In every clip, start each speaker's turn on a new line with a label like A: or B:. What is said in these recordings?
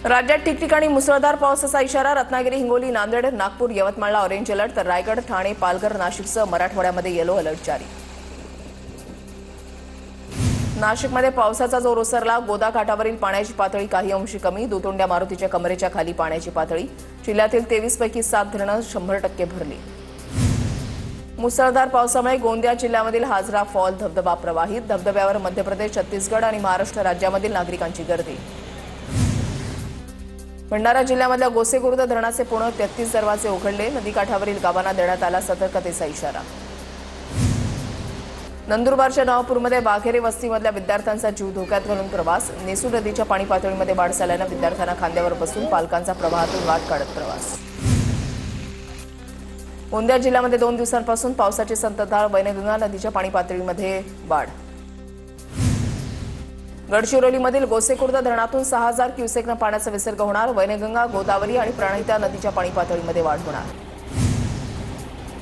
A: राज्यात ठिकठिकाणी मुसळधार पावसाचा इशारा। रत्नागिरी, हिंगोली, नांदेड, नागपूर, यवतमाळला ऑरेंज अलर्ट, तर रायगड, ठाणे, पालघर, नाशिकसह मराठवाड्यामध्ये येलो अलर्ट जारी। नाशिकमध्ये पावसाचा जोर ओसरला। गोदा घाटावरील पाण्याची पातळी काही अंशी कमी। दुतोंड्या मारुतीच्या कमरेच्या खाली पाण्याची पातळी। जिल्ह्यातील 23 पैकी 7 धरणं 100% भरली। मुसळधार पावसामुळे गोंदिया जिल्ह्यामधील हाजरा फॉल धबधबा प्रवाहित। धबधब्यावर मध्य प्रदेश, छत्तीसगड आणि महाराष्ट्र राज्यामधील नागरिकांची गर्दी। भंडारा जिल्ह्यामधल्या गोसेखुर्द धरणाचे पुणे 33 दरवाजे उघडले। नदीकाठावरील गावांना देण्यात आला सतर्कतेचा इशारा। नंदुरबारच्या नवापूरमध्ये वाघेरे वस्तीमधल्या विद्यार्थ्यांचा जीव धोक्यात घालून प्रवास। नेसू नदीच्या पाणी पातळीमध्ये वाढ झाल्यानं विद्यार्थ्यांना खांद्यावर बसून पालकांचा प्रवाहातून वाट काढत प्रवास। गोंदिया जिल्ह्यामध्ये 2 दिवसांपासून पावसाची संततधार। वैनगंगा नदीच्या पाणी पातळीमध्ये वाढ। गडचिरोलीमधील गोसेखुर्द धरणातून 6000 क्युसेकनं पाण्याचा विसर्ग होणार। वैनगंगा, गोदावरी आणि प्रणहिता नदीच्या पाणी पातळीमध्ये वाढ होणार।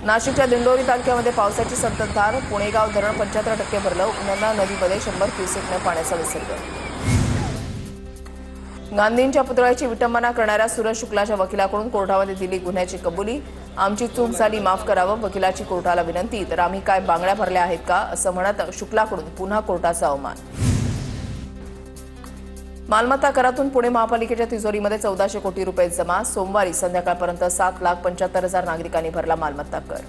A: नाशिकच्या दिंडोरी तालुक्यामध्ये पावसाची संततधार। पुणेगाव धरण 75% भरलं। उमरगा नदीमध्ये 100 क्युसेकनं पाण्याचा विसर्ग। गांधींच्या पुतळ्याची विटंबना करणाऱ्या सूरज शुक्लाच्या वकिलाकडून कोर्टामध्ये दिली गुन्ह्याची कबुली। आमची चूक झाली, माफ करावं, वकिलाची कोर्टाला विनंती। तर आम्ही काय बांगड्या भरल्या आहेत का, असं म्हणत शुक्लाकडून पुन्हा कोर्टाचा अवमान। मालमत्ता करातून पुणे महापालिकेच्या तिजोरीमध्ये 1400 कोटी रुपये जमा। सोमवारी संध्याकाळपर्यंत 7,75,000 नागरिकांनी भरला मालमत्ता कर।